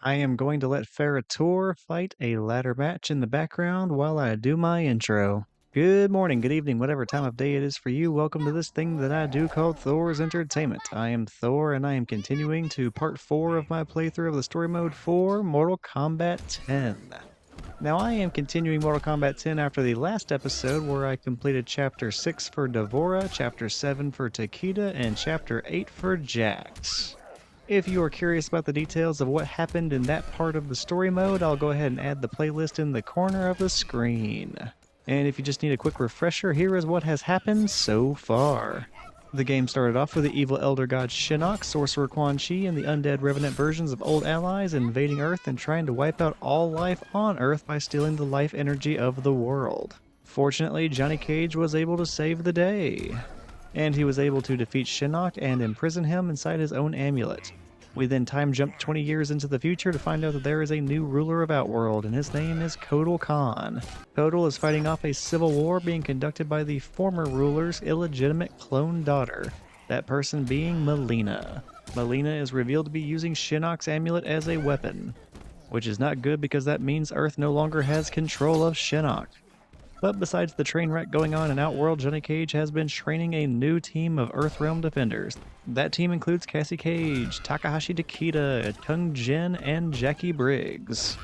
I am going to let Ferrator fight a ladder match in the background while I do my intro. Good morning, good evening, whatever time of day it is for you. Welcome to this thing that I do called Thor's Entertainment. I am Thor, and I am continuing to part 4 of my playthrough of the story mode for Mortal Kombat X. Now, I am continuing Mortal Kombat X after the last episode where I completed Chapter 6 for Dvorah, Chapter 7 for Takeda, and Chapter 8 for Jax. If you are curious about the details of what happened in that part of the story mode, I'll go ahead and add the playlist in the corner of the screen. And if you just need a quick refresher, here is what has happened so far. The game started off with the evil elder god Shinnok, sorcerer Quan Chi, and the undead revenant versions of old allies invading Earth and trying to wipe out all life on Earth by stealing the life energy of the world. Fortunately, Johnnycage was able to save the day, and he was able to defeat Shinnok and imprison him inside his own amulet. We then time jumped 20 years into the future to find out that there is a new ruler of Outworld, and his name is Kotal Khan. Kotal is fighting off a civil war being conducted by the former ruler's illegitimate clone daughter, that person being Melina. Melina is revealed to be using Shinnok's amulet as a weapon, which is not good because that means Earth no longer has control of Shinnok. But besides the train wreck going on in Outworld, Johnnycage has been training a new team of Earthrealm defenders. That team includes Cassie Cage, Takahashi Takeda, Kung Jin, and Jackie Briggs.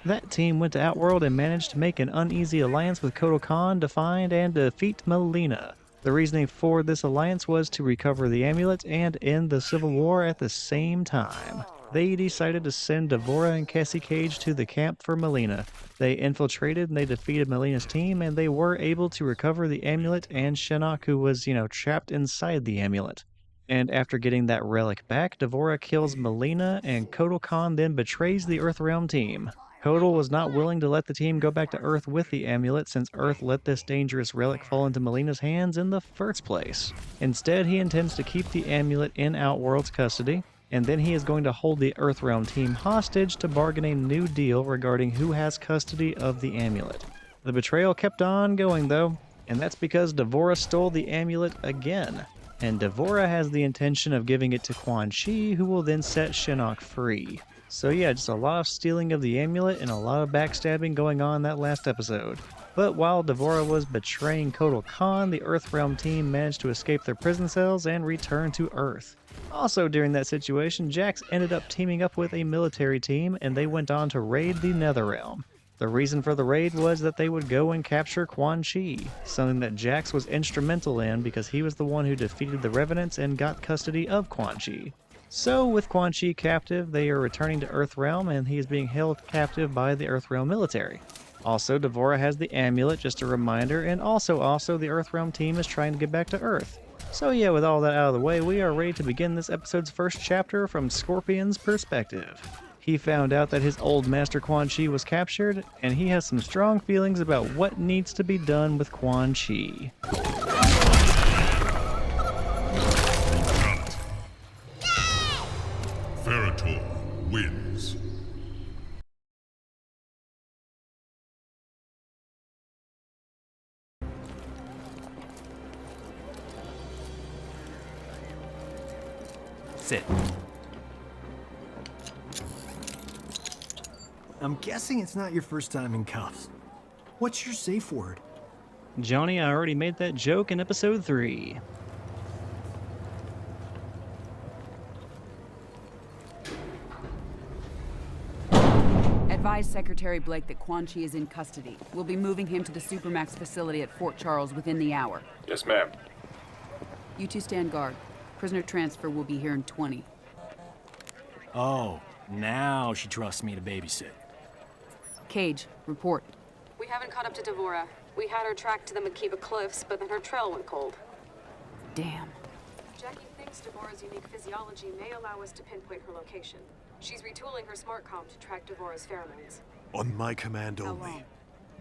That team went to Outworld and managed to make an uneasy alliance with Kotal Khan to find and defeat Melina. The reasoning for this alliance was to recover the amulet and end the civil war at the same time. They decided to send Dvorah and Cassie Cage to the camp for Melina. They infiltrated and they defeated Melina's team, and they were able to recover the amulet and Shinnok, who was, trapped inside the amulet. And after getting that relic back, Dvorah kills Melina, and Kotal Khan then betrays the Earthrealm team. Kotal was not willing to let the team go back to Earth with the amulet since Earth let this dangerous relic fall into Melina's hands in the first place. Instead, he intends to keep the amulet in Outworld's custody, and then he is going to hold the Earthrealm team hostage to bargain a new deal regarding who has custody of the amulet. The betrayal kept on going though, and that's because Dvorah stole the amulet again. And Dvorah has the intention of giving it to Quan Chi, who will then set Shinnok free. So yeah, just a lot of stealing of the amulet and a lot of backstabbing going on that last episode. But while Dvorah was betraying Kotal Khan, the Earthrealm team managed to escape their prison cells and return to Earth. Also during that situation, Jax ended up teaming up with a military team, and they went on to raid the Netherrealm. The reason for the raid was that they would go and capture Quan Chi, something that Jax was instrumental in because he was the one who defeated the Revenants and got custody of Quan Chi. So with Quan Chi captive, they are returning to Earthrealm, and he is being held captive by the Earthrealm military. Also, Dvorah has the amulet, just a reminder, and also the Earthrealm team is trying to get back to Earth. So yeah, with all that out of the way, we are ready to begin this episode's first chapter from Scorpion's perspective. He found out that his old master Quan Chi was captured, and he has some strong feelings about what needs to be done with Quan Chi. Ferrator wins. Sit. I'm guessing it's not your first time in cuffs. What's your safe word? Johnny, I already made that joke in episode 3. Advise Secretary Blake that Quan Chi is in custody. We'll be moving him to the Supermax facility at Fort Charles within the hour. Yes, ma'am. You two stand guard. Prisoner transfer will be here in 20. Oh, now she trusts me to babysit. Cage, report. We haven't caught up to Dvorah. We had her tracked to the Makiba Cliffs, but then her trail went cold. Damn. Jackie thinks Dvorah's unique physiology may allow us to pinpoint her location. She's retooling her smart comm to track Dvorah's pheromones. On my command How only. long?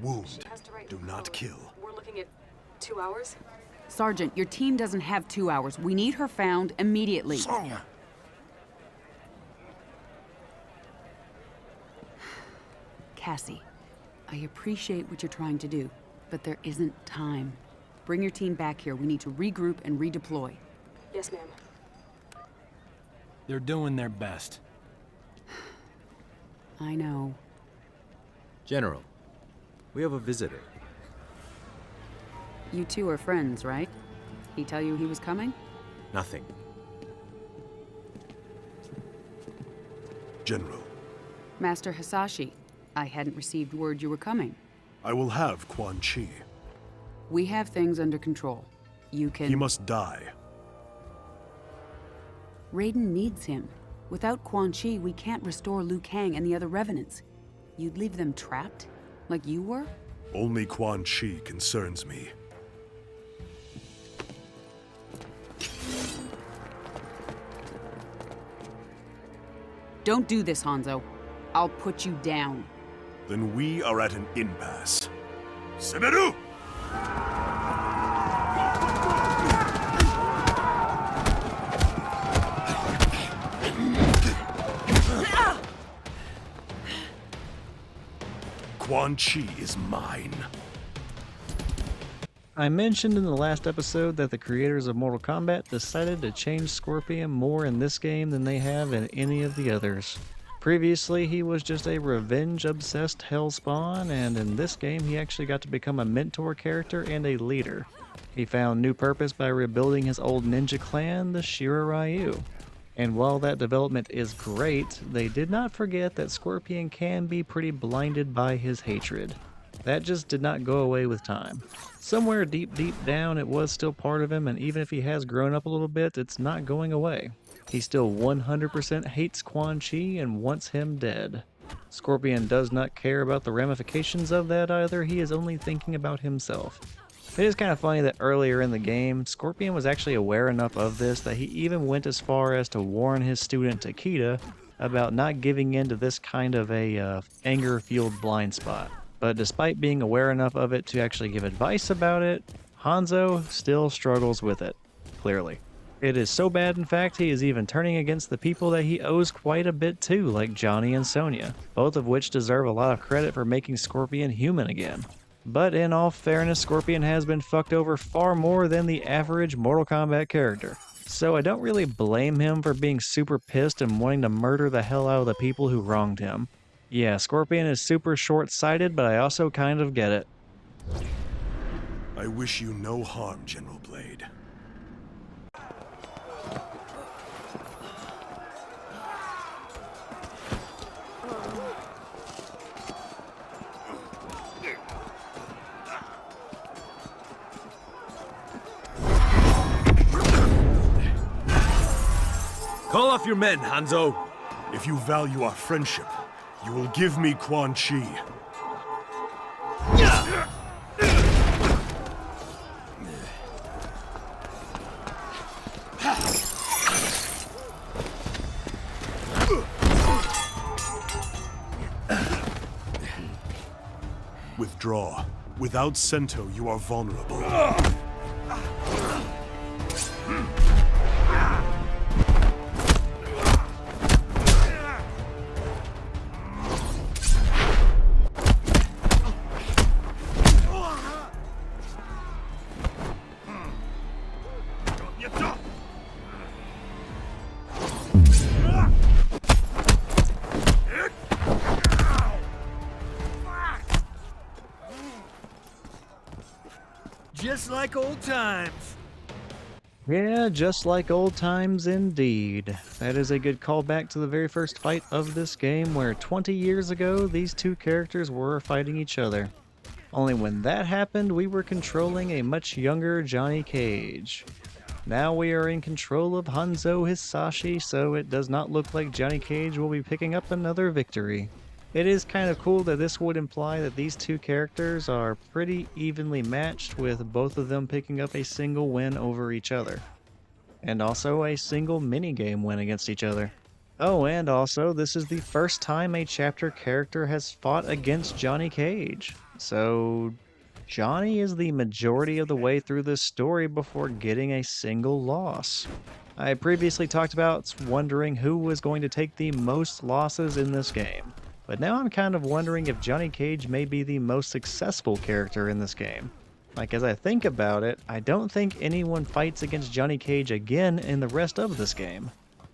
Wound. She has to write Do in not code. kill. We're looking at 2 hours? Sergeant, your team doesn't have 2 hours. We need her found immediately. Sonya! Cassie, I appreciate what you're trying to do, but there isn't time. Bring your team back here. We need to regroup and redeploy. Yes, ma'am. They're doing their best. I know. General, we have a visitor. You two are friends, right? He tell you he was coming? Nothing. General, Master Hisashi, I hadn't received word you were coming. I will have Quan Chi. We have things under control. You can... He must die. Raiden needs him. Without Quan Chi, we can't restore Liu Kang and the other revenants. You'd leave them trapped? Like you were? Only Quan Chi concerns me. Don't do this, Hanzo. I'll put you down. Then we are at an impasse. Semeru! Quan Chi is mine. I mentioned in the last episode that the creators of Mortal Kombat decided to change Scorpion more in this game than they have in any of the others. Previously, he was just a revenge-obsessed hellspawn, and in this game he actually got to become a mentor character and a leader. He found new purpose by rebuilding his old ninja clan, the Shirai Ryu. And while that development is great, they did not forget that Scorpion can be pretty blinded by his hatred. That just did not go away with time. Somewhere deep down it was still part of him, and even if he has grown up a little bit, it's not going away. He still 100% hates Quan Chi and wants him dead. Scorpion does not care about the ramifications of that either, he is only thinking about himself. It is kind of funny that earlier in the game, Scorpion was actually aware enough of this that he even went as far as to warn his student Takeda about not giving in to this kind of a anger-fueled blind spot. But despite being aware enough of it to actually give advice about it, Hanzo still struggles with it, clearly. It is so bad, in fact, he is even turning against the people that he owes quite a bit to, like Johnny and Sonya, both of which deserve a lot of credit for making Scorpion human again. But in all fairness, Scorpion has been fucked over far more than the average Mortal Kombat character. So I don't really blame him for being super pissed and wanting to murder the hell out of the people who wronged him. Yeah, Scorpion is super short-sighted, but I also kind of get it. I wish you no harm, General Blade. Call off your men, Hanzo! If you value our friendship, you will give me Quan Chi. Withdraw. Without Sento, you are vulnerable. Just like old times. Yeah, just like old times indeed. That is a good callback to the very first fight of this game, where 20 years ago these two characters were fighting each other. Only when that happened, we were controlling a much younger Johnny Cage. Now we are in control of Hanzo Hisashi, so it does not look like Johnny Cage will be picking up another victory. It is kind of cool that this would imply that these two characters are pretty evenly matched, with both of them picking up a single win over each other. And also a single minigame win against each other. Oh, and also, this is the first time a chapter character has fought against Johnny Cage. So, Johnny is the majority of the way through this story before getting a single loss. I previously talked about wondering who was going to take the most losses in this game. But now I'm kind of wondering if Johnny Cage may be the most successful character in this game. Like, as I think about it, I don't think anyone fights against Johnny Cage again in the rest of this game.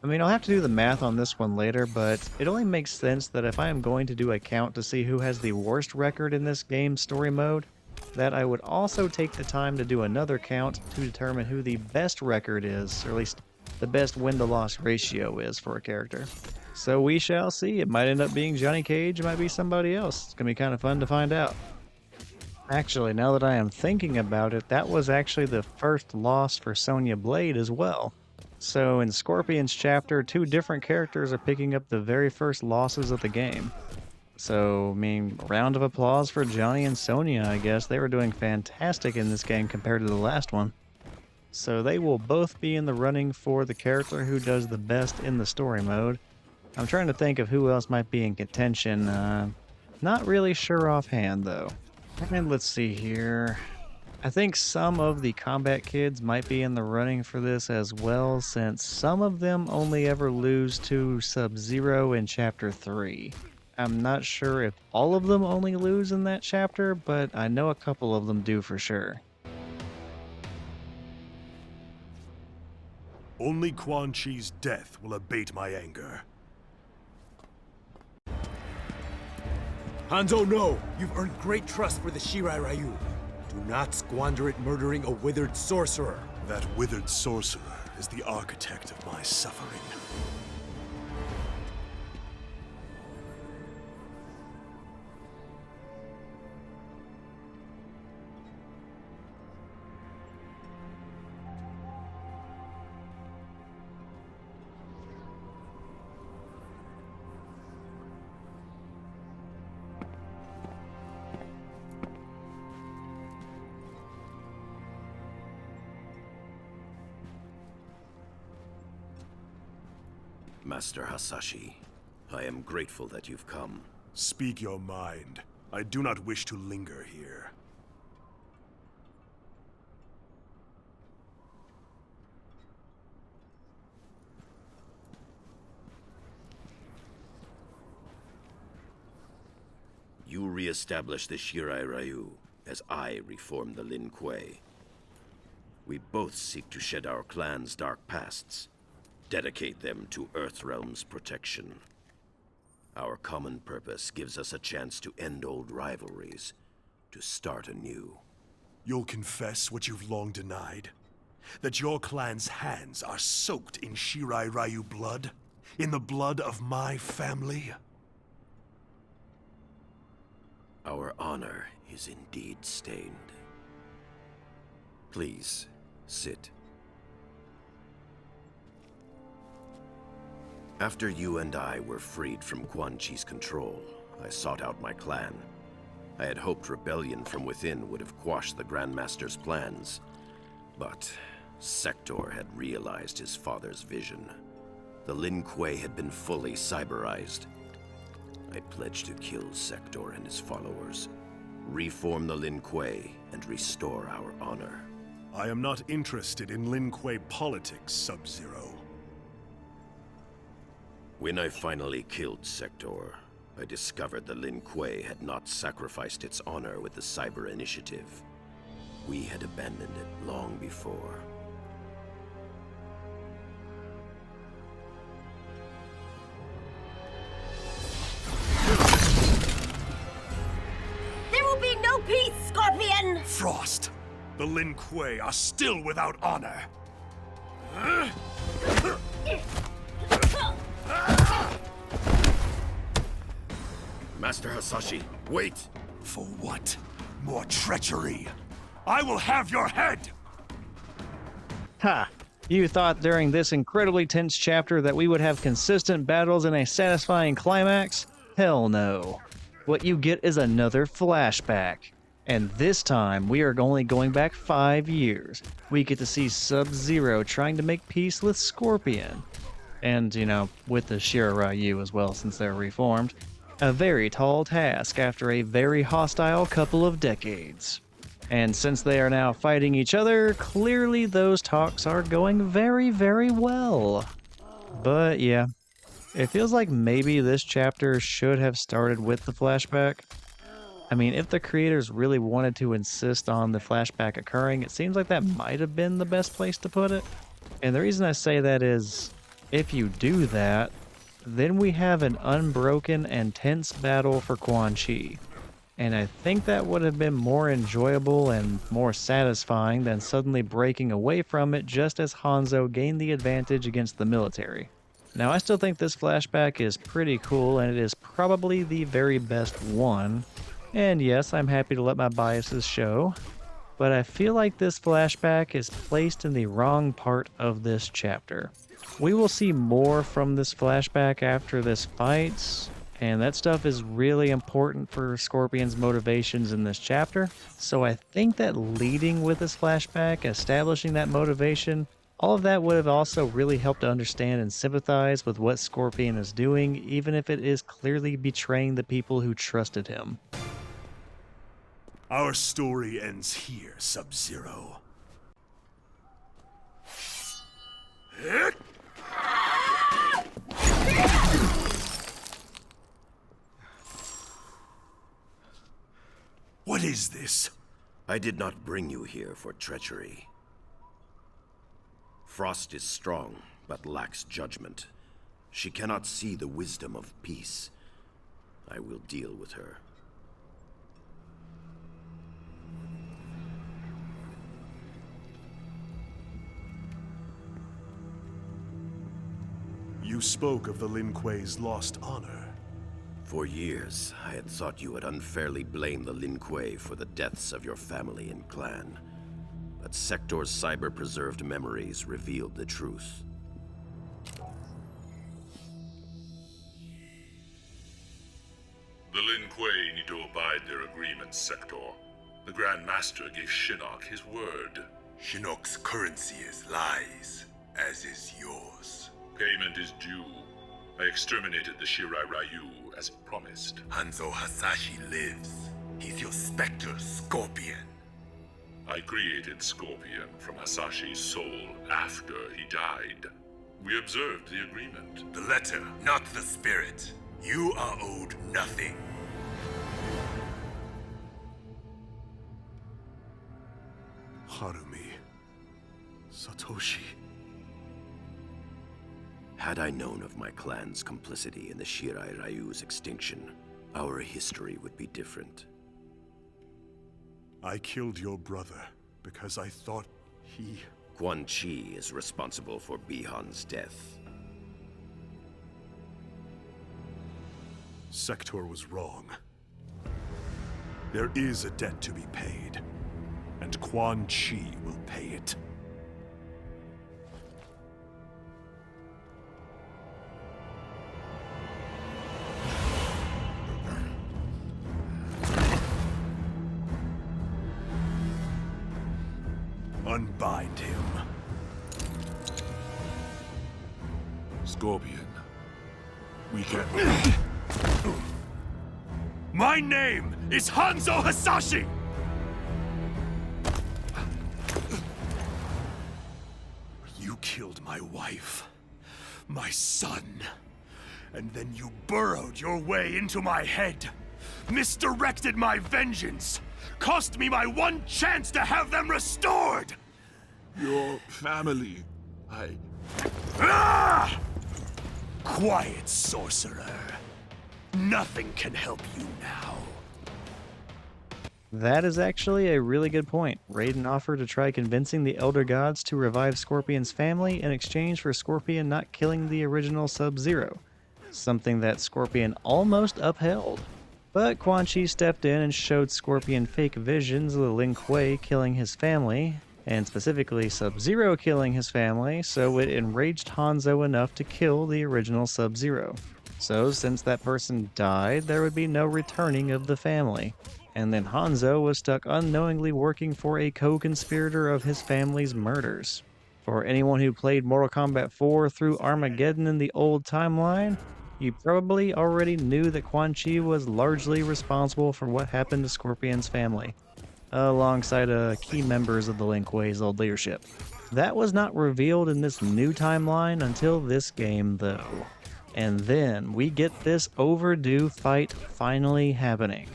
I mean, I'll have to do the math on this one later, but it only makes sense that if I am going to do a count to see who has the worst record in this game's story mode, that I would also take the time to do another count to determine who the best record is, or at least the best win-to-loss ratio is for a character. So we shall see. It might end up being Johnny Cage, it might be somebody else. It's going to be kind of fun to find out. Actually, now that I am thinking about it, that was actually the first loss for Sonyablade as well. So in Scorpion's chapter, 2 different characters are picking up the very first losses of the game. So, I mean, round of applause for Johnny and Sonya, I guess. They were doing fantastic in this game compared to the last one. So they will both be in the running for the character who does the best in the story mode. I'm trying to think of who else might be in contention. Not really sure offhand, though. And let's see here. I think some of the combat kids might be in the running for this as well, since some of them only ever lose to Subzero in Chapter 3. I'm not sure if all of them only lose in that chapter, but I know a couple of them do for sure. Only Quan Chi's death will abate my anger. Hanzo, no! You've earned great trust for the Shirai Ryu. Do not squander it murdering a withered sorcerer. That withered sorcerer is the architect of my suffering. Master Hasashi, I am grateful that you've come. Speak your mind. I do not wish to linger here. You re-establish the Shirai Ryu, as I reform the Lin Kuei. We both seek to shed our clan's dark pasts, dedicate them to Earthrealm's protection. Our common purpose gives us a chance to end old rivalries, to start anew. You'll confess what you've long denied? That your clan's hands are soaked in Shirai Ryu blood? In the blood of my family? Our honor is indeed stained. Please, sit. After you and I were freed from Quan Chi's control, I sought out my clan. I had hoped rebellion from within would have quashed the Grandmaster's plans. But Sector had realized his father's vision. The Lin Kuei had been fully cyberized. I pledged to kill Sector and his followers, reform the Lin Kuei, and restore our honor. I am not interested in Lin Kuei politics, Subzero. When I finally killed Sector, I discovered the Lin Kuei had not sacrificed its honor with the Cyber Initiative. We had abandoned it long before. There will be no peace, Scorpion! Frost! The Lin Kuei are still without honor! Master Hasashi, wait! For what? More treachery? I will have your head! Ha! You thought during this incredibly tense chapter that we would have consistent battles and a satisfying climax? Hell no. What you get is another flashback. And this time, we are only going back 5 years. We get to see Sub-Zero trying to make peace with Scorpion. And, you know, with the Shirai Ryu as well, since they're reformed. A very tall task after a very hostile couple of decades. And since they are now fighting each other, clearly those talks are going very, very well. But yeah, it feels like maybe this chapter should have started with the flashback. I mean, if the creators really wanted to insist on the flashback occurring, it seems like that might have been the best place to put it. And the reason I say that is, If you do that, then we have an unbroken and tense battle for Quan Chi. And I think that would have been more enjoyable and more satisfying than suddenly breaking away from it just as Hanzo gained the advantage against the military. Now, I still think this flashback is pretty cool, and it is probably the very best one. And yes, I'm happy to let my biases show, but I feel like this flashback is placed in the wrong part of this chapter. We will see more from this flashback after this fight, and that stuff is really important for Scorpion's motivations in this chapter. So I think that leading with this flashback, establishing that motivation, all of that would have also really helped to understand and sympathize with what Scorpion is doing, even if it is clearly betraying the people who trusted him. Our story ends here, Sub-Zero. What is this? I did not bring you here for treachery. Frost is strong, but lacks judgment. She cannot see the wisdom of peace. I will deal with her. You spoke of the Lin Kuei's lost honor. For years, I had thought you had unfairly blamed the Lin Kuei for the deaths of your family and clan. But Sector's cyber-preserved memories revealed the truth. The Lin Kuei need to abide their agreements, Sector. The Grand Master gave Shinnok his word. Shinnok's currency is lies, as is yours. Payment is due. I exterminated the Shirai Ryu as promised. Hanzo Hasashi lives. He's your specter, Scorpion. I created Scorpion from Hasashi's soul after he died. We observed the agreement. The letter, not the spirit. You are owed nothing. Harumi. Satoshi. Had I known of my clan's complicity in the Shirai Ryu's extinction, our history would be different. I killed your brother because I thought he... Quan Chi is responsible for Bihan's death. Sector was wrong. There is a debt to be paid, and Quan Chi will pay it. Unbind him. Scorpion, we can... My name is Hanzo Hasashi! You killed my wife, my son, and then you burrowed your way into my head, misdirected my vengeance, cost me my one chance to have them restored! Your family, Ah! Quiet, sorcerer. Nothing can help you now. That is actually a really good point. Raiden offered to try convincing the Elder Gods to revive Scorpion's family in exchange for Scorpion not killing the original Sub-Zero, something that Scorpion almost upheld. But Quan Chi stepped in and showed Scorpion fake visions of the Lin Kuei killing his family, and specifically Sub-Zero killing his family, so it enraged Hanzo enough to kill the original Sub-Zero. So since that person died, there would be no returning of the family. And then Hanzo was stuck unknowingly working for a co-conspirator of his family's murders. For anyone who played Mortal Kombat 4 through Armageddon in the old timeline, you probably already knew that Quan Chi was largely responsible for what happened to Scorpion's family, alongside key members of the Lin Kuei's old leadership. That was not revealed in this new timeline until this game, though. And then we get this overdue fight finally happening.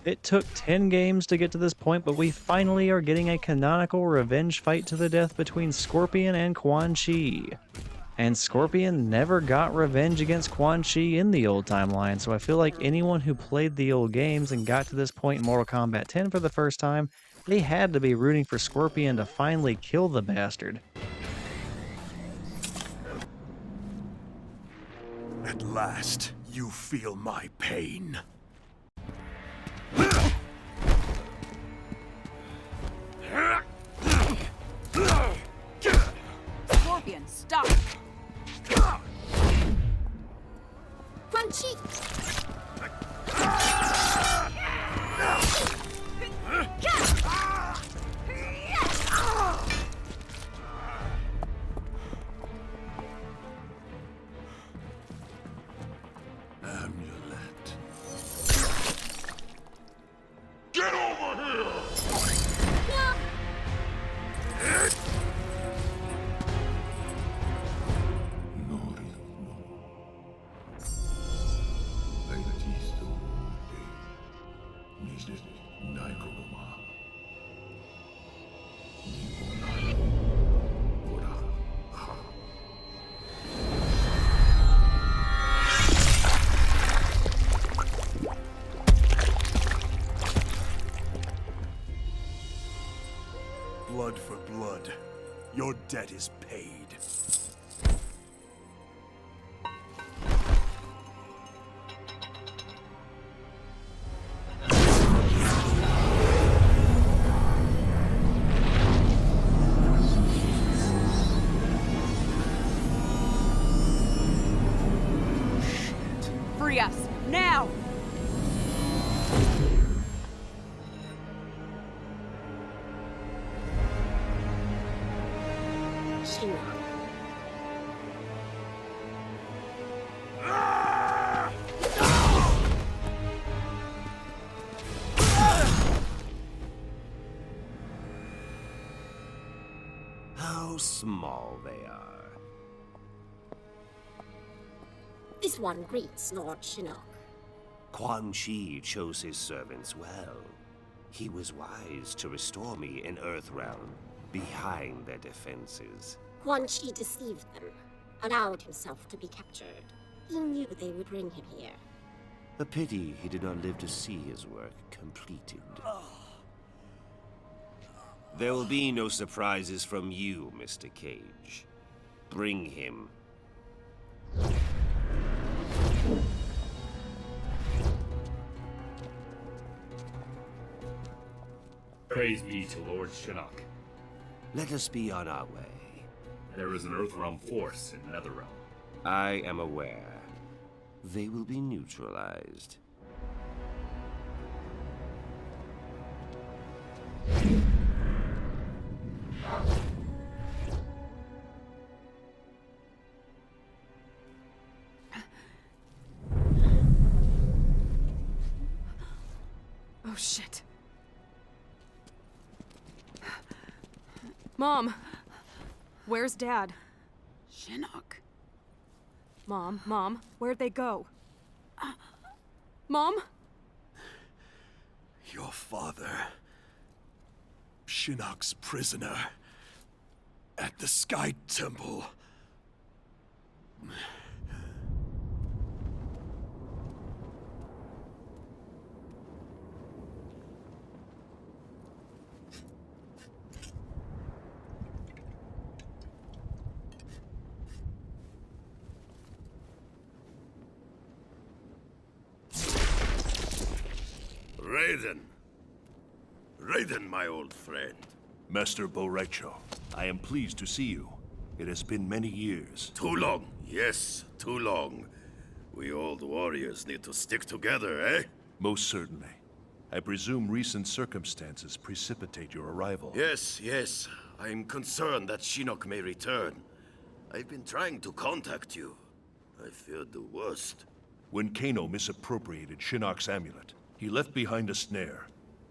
It took 10 games to get to this point, but we finally are getting a canonical revenge fight to the death between Scorpion and Quan Chi. And Scorpion never got revenge against Quan Chi in the old timeline, so I feel like anyone who played the old games and got to this point in Mortal Kombat X for the first time, they had to be rooting for Scorpion to finally kill the bastard. At last, you feel my pain. Scorpion, stop! Quan Chi! Amulet. Get over here! Blood for blood. Your debt is paid. Free us, now! Shinnok. How small they are. This one greets Lord Shinnok. Quan Chi chose his servants well. He was wise to restore me in Earthrealm, behind their defenses. Quan Chi deceived them, allowed himself to be captured. He knew they would bring him here. A pity he did not live to see his work completed. There will be no surprises from you, Mr. Cage. Bring him. Praise be to Lord Shinnok. Let us be on our way. There is an Earthrealm force in Netherrealm. I am aware. They will be neutralized. Oh, shit. Mom! Where's Dad? Shinnok. Mom, where'd they go? Mom? Your father. Shinnok's prisoner. At the Sky Temple. Raiden. Raiden, my old friend. Master Borecho, I am pleased to see you. It has been many years. Too long. Yes, too long. We old warriors need to stick together, eh? Most certainly. I presume recent circumstances precipitate your arrival. Yes. I'm concerned that Shinnok may return. I've been trying to contact you. I feared the worst. When Kano misappropriated Shinnok's amulet, he left behind a snare.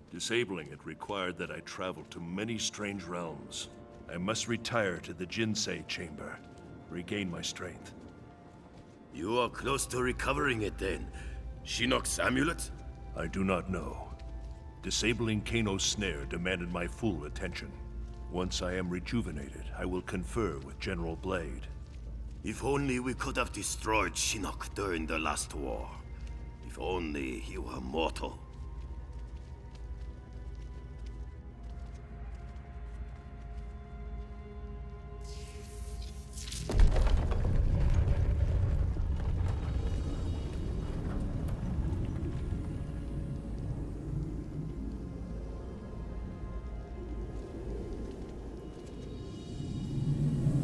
Disabling it required that I travel to many strange realms. I must retire to the Jinsei chamber, regain my strength. You are close to recovering it then. Shinnok's amulet? I do not know. Disabling Kano's snare demanded my full attention. Once I am rejuvenated, I will confer with General Blade. If only we could have destroyed Shinnok during the last war. If only he were mortal.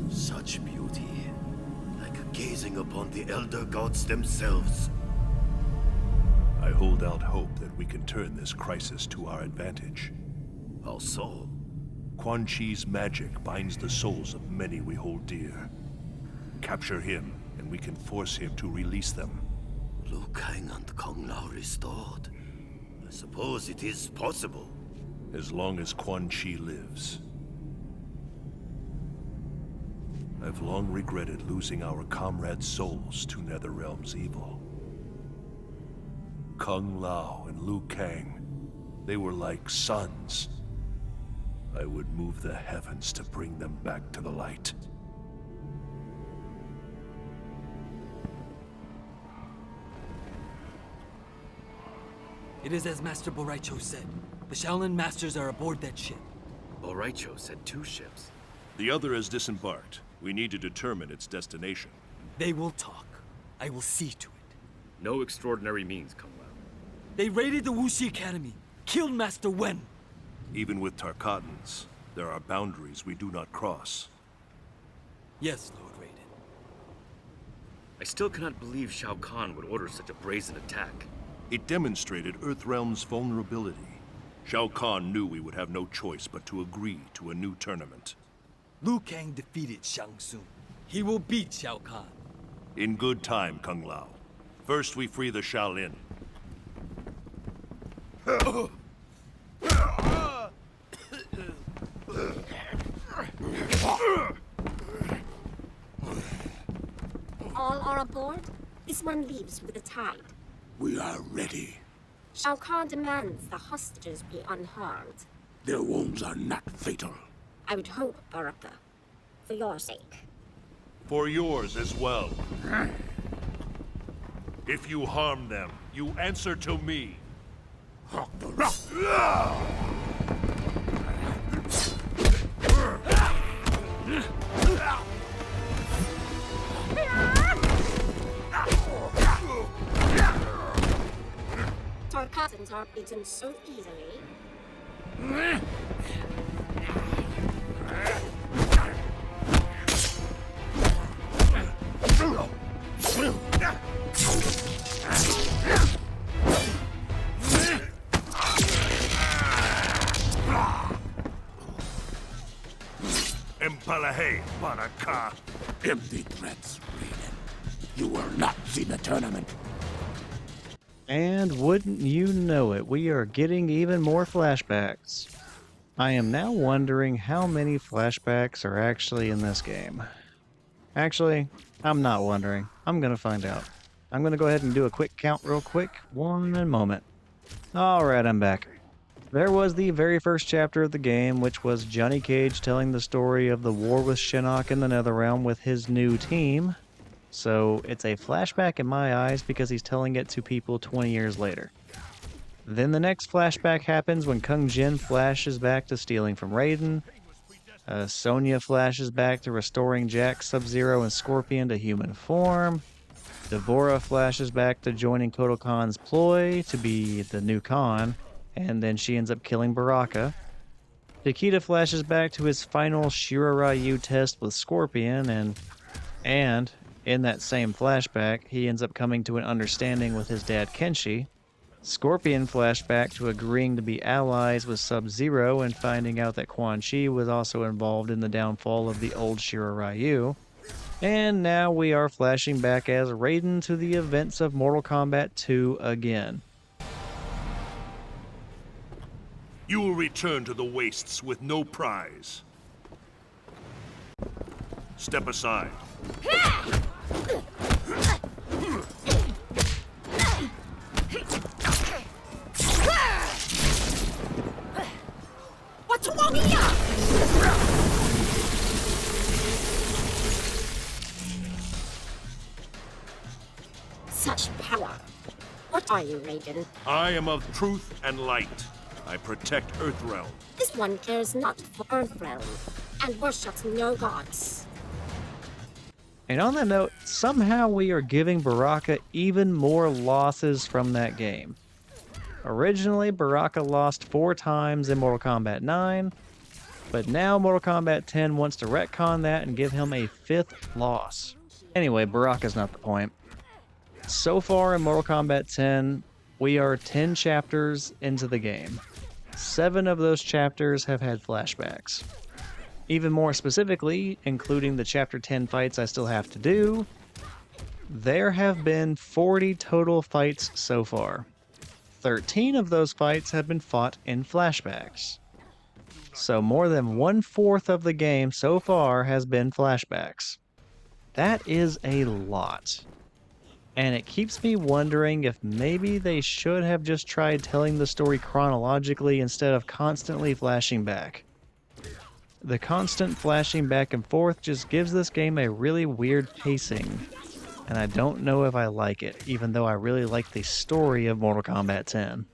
Such beauty, like gazing upon the Elder Gods themselves. I hold out hope that we can turn this crisis to our advantage. How so? Quan Chi's magic binds the souls of many we hold dear. Capture him, and we can force him to release them. Liu Kang and Kung Lao restored. I suppose it is possible. As long as Quan Chi lives. I've long regretted losing our comrades' souls to Netherrealm's evil. Kung Lao and Liu Kang, they were like sons. I would move the heavens to bring them back to the light. It is as Master Boraicho said. The Shaolin Masters are aboard that ship. Boraicho said 2 ships. The other has disembarked. We need to determine its destination. They will talk. I will see to it. No extraordinary means, Kung Lao. They raided the Wuxi Academy, killed Master Wen. Even with Tarkatans, there are boundaries we do not cross. Yes, Lord Raiden. I still cannot believe Shao Kahn would order such a brazen attack. It demonstrated Earthrealm's vulnerability. Shao Kahn knew we would have no choice but to agree to a new tournament. Liu Kang defeated Shang Tsung. He will beat Shao Kahn. In good time, Kung Lao. First we free the Shaolin. All are aboard? This one leaves with the tide. We are ready. Shao Kahn demands the hostages be unharmed. Their wounds are not fatal. I would hope, Baraka. For your sake. For yours as well. If you harm them, you answer to me. Tarkatans are beaten so easily. Empalahe, Baraka. Empty threats, Raiden. You will not see the tournament. And wouldn't you know it, we are getting even more flashbacks. I am now wondering how many flashbacks are actually in this game. Actually, I'm not wondering. I'm gonna find out. I'm gonna go ahead and do a quick count real quick. One moment. Alright, I'm back. There was the very first chapter of the game, which was Johnnycage telling the story of the war with Shinnok in the Netherrealm with his new team. So it's a flashback in my eyes because he's telling it to people 20 years later. Then the next flashback happens when Kung Jin flashes back to stealing from Raiden. Sonya flashes back to restoring Jack, Sub-Zero, and Scorpion to human form. Dvorah flashes back to joining Kotal Khan's ploy to be the new Khan, and then she ends up killing Baraka. Takeda flashes back to his final Shirai Ryu test with Scorpion, and in that same flashback, he ends up coming to an understanding with his dad Kenshi. Scorpion flashed back to agreeing to be allies with Sub-Zero and finding out that Quan Chi was also involved in the downfall of the old Shirai Ryu. And now we are flashing back as Raiden to the events of Mortal Kombat 2 again. You will return to the wastes with no prize. Step aside. What's wrong here? are you, Raiden? I am of truth and light. I protect Earthrealm. This one cares not for Earthrealm, and worships no gods. And on that note, somehow we are giving Baraka even more losses from that game. Originally, Baraka lost 4 times in Mortal Kombat 9, but now Mortal Kombat 10 wants to retcon that and give him a 5th loss. Anyway, Baraka's not the point. So far in Mortal Kombat 10, we are 10 chapters into the game. 7 of those chapters have had flashbacks. Even more specifically, including the Chapter 10 fights I still have to do, there have been 40 total fights so far. 13 of those fights have been fought in flashbacks. So more than 1/4 of the game so far has been flashbacks. That is a lot. And it keeps me wondering if maybe they should have just tried telling the story chronologically instead of constantly flashing back. The constant flashing back and forth just gives this game a really weird pacing, and I don't know if I like it, even though I really like the story of Mortal Kombat 10.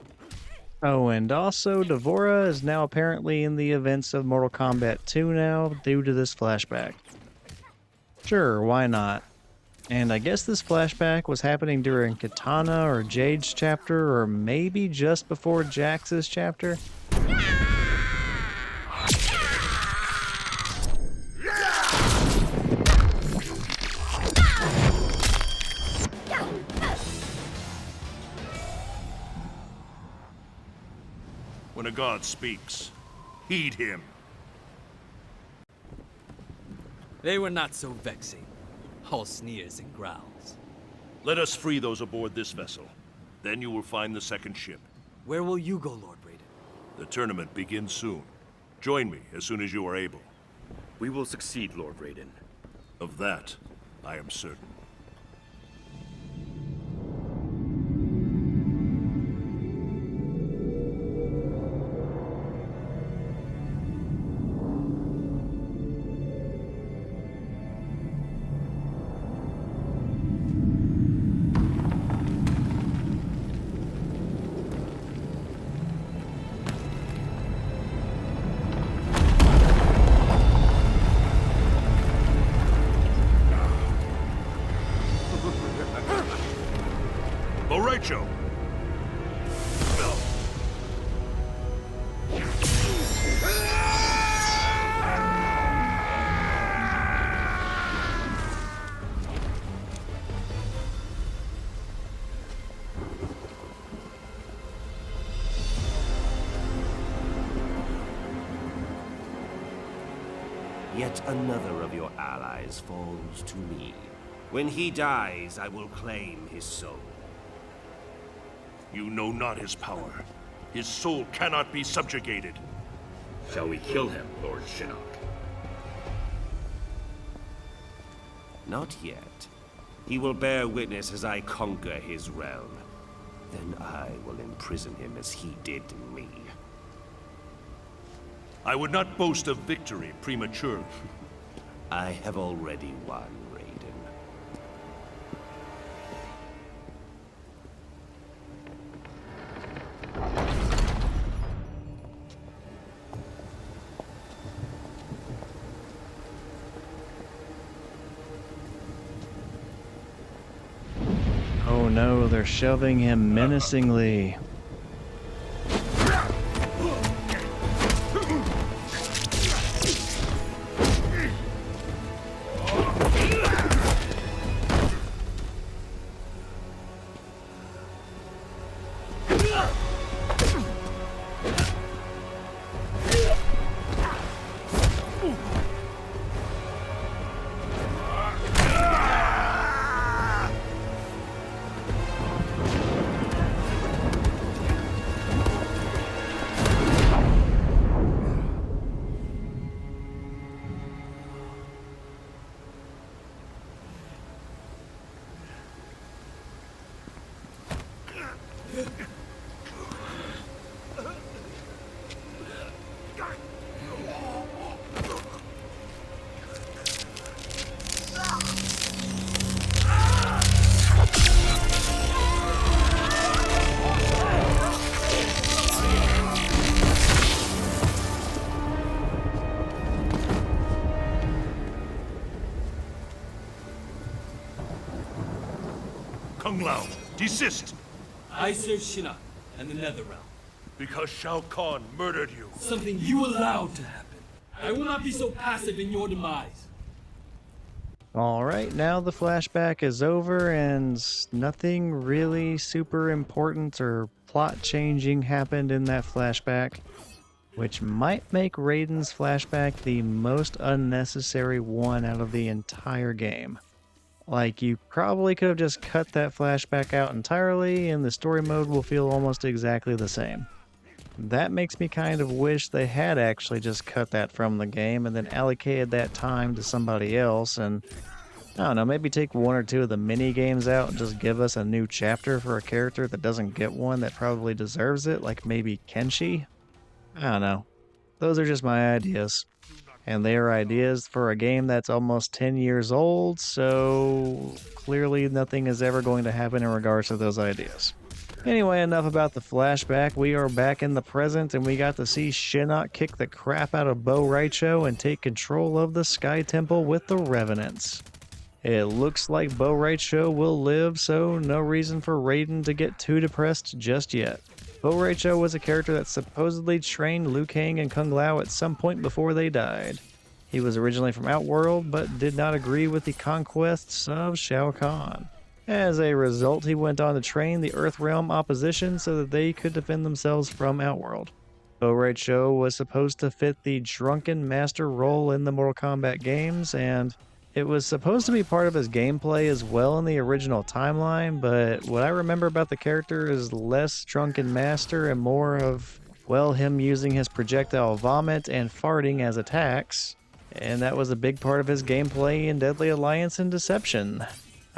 Oh, and also, Dvorah is now apparently in the events of Mortal Kombat 2 now, due to this flashback. Sure, why not? And I guess this flashback was happening during Katana or Jade's chapter, or maybe just before Jax's chapter? When a god speaks, heed him. They were not so vexing. All sneers and growls. Let us free those aboard this vessel. Then you will find the second ship. Where will you go, Lord Raiden? The tournament begins soon. Join me as soon as you are able. We will succeed, Lord Raiden. Of that, I am certain. Rachel! Yet another of your allies falls to me. When he dies, I will claim his soul. You know not his power. His soul cannot be subjugated. Shall we kill him, Lord Shinnok? Not yet. He will bear witness as I conquer his realm. Then I will imprison him as he did me. I would not boast of victory prematurely. I have already won, Raiden. Oh no, they're shoving him menacingly. Kung Lao, desist! I serve Shinnok and the Netherrealm. Because Shao Kahn murdered you. Something you allowed to happen. I will not be so passive in your demise. Alright, now the flashback is over and nothing really super important or plot changing happened in that flashback, which might make Raiden's flashback the most unnecessary one out of the entire game. Like, you probably could have just cut that flashback out entirely and the story mode will feel almost exactly the same. That makes me kind of wish they had actually just cut that from the game and then allocated that time to somebody else and, I don't know, maybe take one or two of the mini games out and just give us a new chapter for a character that doesn't get one that probably deserves it, like maybe Kenshi? I don't know. Those are just my ideas. And they are ideas for a game that's almost 10 years old, so clearly nothing is ever going to happen in regards to those ideas. Anyway, enough about the flashback. We are back in the present, and we got to see Shinnok kick the crap out of Bo' Rai Cho and take control of the Sky Temple with the Revenants. It looks like Bo' Rai Cho will live, so no reason for Raiden to get too depressed just yet. Bo' Rai Cho was a character that supposedly trained Liu Kang and Kung Lao at some point before they died. He was originally from Outworld, but did not agree with the conquests of Shao Kahn. As a result, he went on to train the Earthrealm opposition so that they could defend themselves from Outworld. Bo' Rai Cho was supposed to fit the drunken master role in the Mortal Kombat games, and it was supposed to be part of his gameplay as well in the original timeline, but what I remember about the character is less drunken master and more of, well, him using his projectile vomit and farting as attacks, and that was a big part of his gameplay in Deadly Alliance and Deception.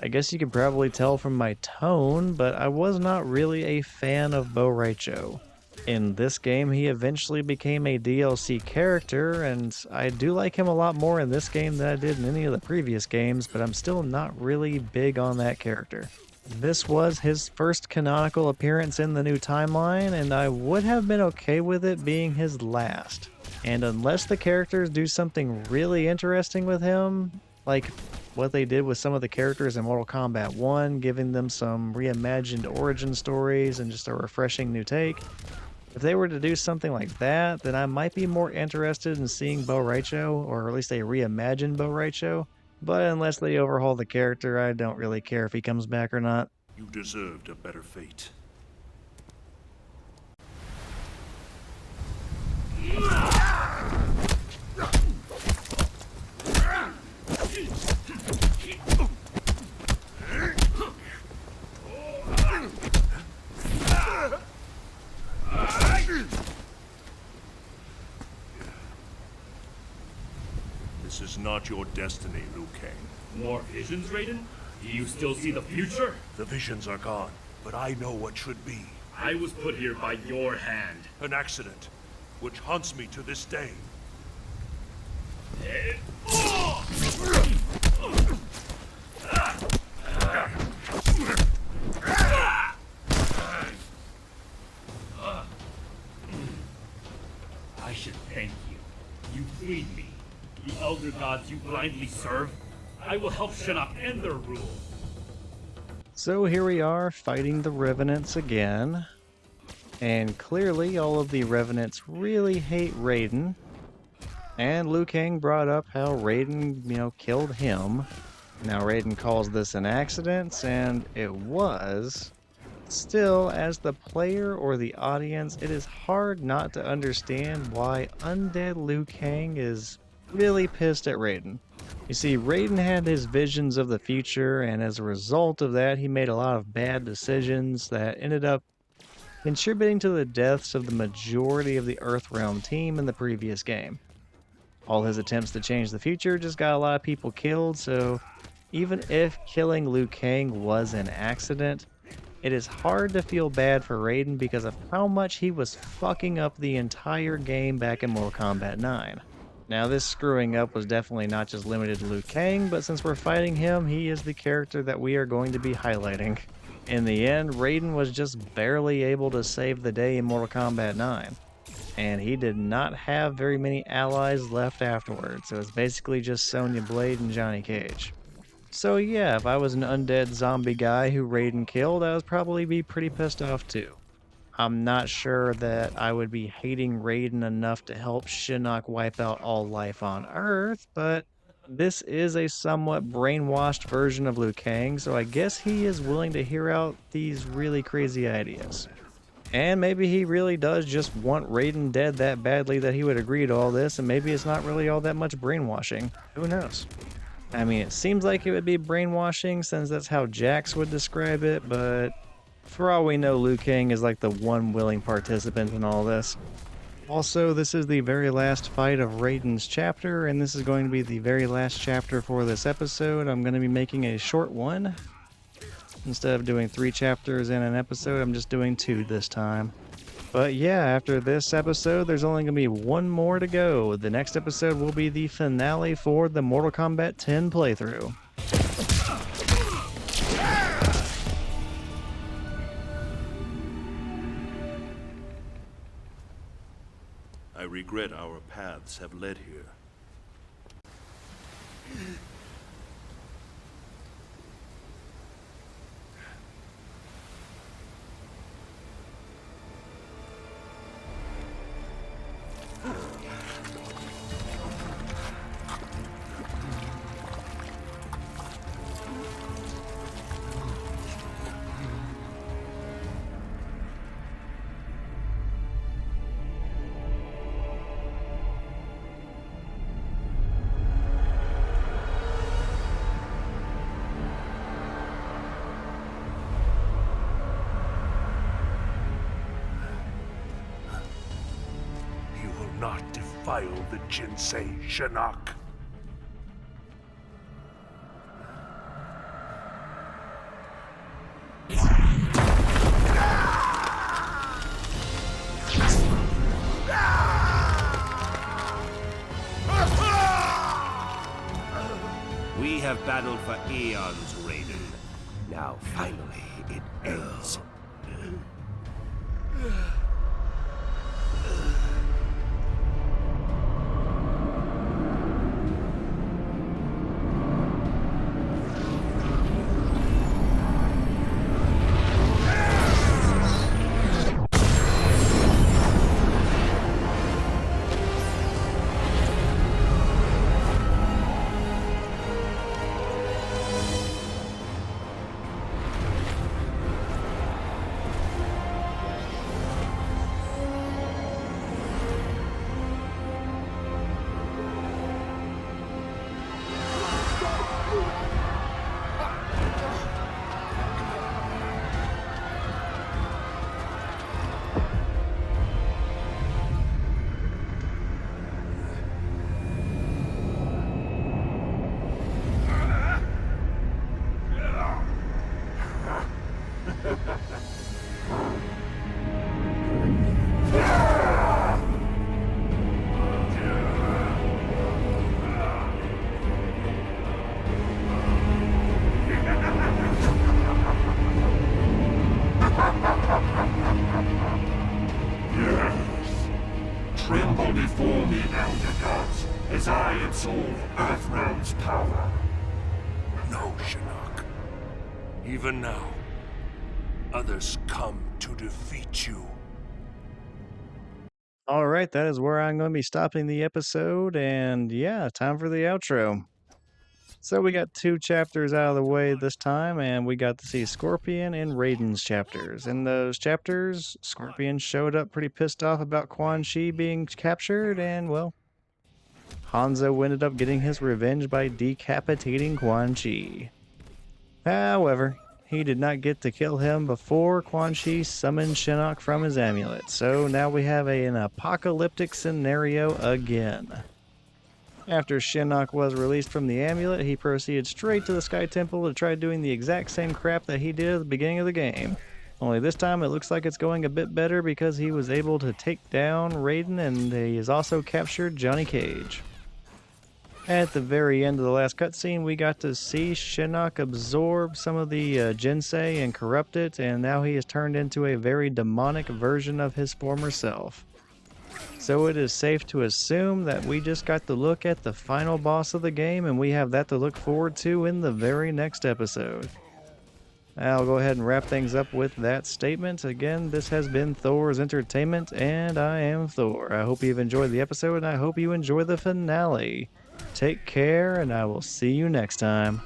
I guess you could probably tell from my tone, but I was not really a fan of Bo' Rai Cho. In this game, he eventually became a DLC character, and I do like him a lot more in this game than I did in any of the previous games, but I'm still not really big on that character. This was his first canonical appearance in the new timeline, and I would have been okay with it being his last. And unless the characters do something really interesting with him, like what they did with some of the characters in Mortal Kombat 1, giving them some reimagined origin stories and just a refreshing new take, if they were to do something like that, then I might be more interested in seeing Bo' Rai Cho, or at least a reimagined Bo' Rai Cho. But unless they overhaul the character, I don't really care if he comes back or not. You deserved a better fate. This is not your destiny, Liu Kang. More visions, Raiden? Do you still see the future? The visions are gone, but I know what should be. I was put here by your hand. An accident, which haunts me to this day. I should thank you. You freed me. The Elder Gods you blindly serve. I will help Shinnok end their rule. So here we are fighting the Revenants again. And clearly all of the Revenants really hate Raiden. And Liu Kang brought up how Raiden, killed him. Now Raiden calls this an accident, and it was. Still, as the player or the audience, it is hard not to understand why undead Liu Kang is really pissed at Raiden. You see, Raiden had his visions of the future, and as a result of that, he made a lot of bad decisions that ended up contributing to the deaths of the majority of the Earthrealm team in the previous game. All his attempts to change the future just got a lot of people killed, so even if killing Liu Kang was an accident, it is hard to feel bad for Raiden because of how much he was fucking up the entire game back in Mortal Kombat 9. Now this screwing up was definitely not just limited to Liu Kang, but since we're fighting him, he is the character that we are going to be highlighting. In the end, Raiden was just barely able to save the day in Mortal Kombat 9. And he did not have very many allies left afterwards, so it's basically just Sonyablade and Johnnycage. So yeah, if I was an undead zombie guy who Raiden killed, I would probably be pretty pissed off too. I'm not sure that I would be hating Raiden enough to help Shinnok wipe out all life on Earth, but this is a somewhat brainwashed version of Liu Kang, so I guess he is willing to hear out these really crazy ideas. And maybe he really does just want Raiden dead that badly that he would agree to all this, and maybe it's not really all that much brainwashing. Who knows? I mean, it seems like it would be brainwashing since that's how Jax would describe it, but for all we know, Liu Kang is like the one willing participant in all this. Also, this is the very last fight of Raiden's chapter, and this is going to be the very last chapter for this episode. I'm going to be making a short one. Instead of doing 3 chapters in an episode, I'm just doing 2 this time. But yeah, after this episode, there's only going to be 1 more to go. The next episode will be the finale for the Mortal Kombat X playthrough. I regret our paths have led here. Not defile the Jinsei, Shinnok. We have battled for eons, Raiden. Now, finally, it ends. Tremble before me, elder gods, as I absorb Earthrealm's power. No, Shinnok. Even now, others come to defeat you. Alright, that is where I'm going to be stopping the episode, and yeah, time for the outro. So we got 2 chapters out of the way this time, and we got to see Scorpion and Raiden's chapters. In those chapters, Scorpion showed up pretty pissed off about Quan Chi being captured, and well, Hanzo ended up getting his revenge by decapitating Quan Chi. However, he did not get to kill him before Quan Chi summoned Shinnok from his amulet, so now we have an apocalyptic scenario again. After Shinnok was released from the amulet, he proceeded straight to the Sky Temple to try doing the exact same crap that he did at the beginning of the game. Only this time it looks like it's going a bit better because he was able to take down Raiden, and he has also captured johnnycage. At the very end of the last cutscene, we got to see Shinnok absorb some of the Jinsei and corrupt it, and now he has turned into a very demonic version of his former self. So it is safe to assume that we just got to look at the final boss of the game, and we have that to look forward to in the very next episode. I'll go ahead and wrap things up with that statement. Again, this has been Thor's Entertainment, and I am Thor. I hope you've enjoyed the episode, and I hope you enjoy the finale. Take care, and I will see you next time.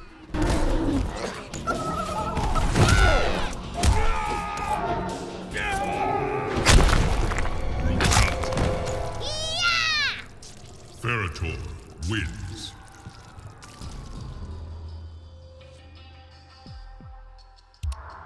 Ferrator wins.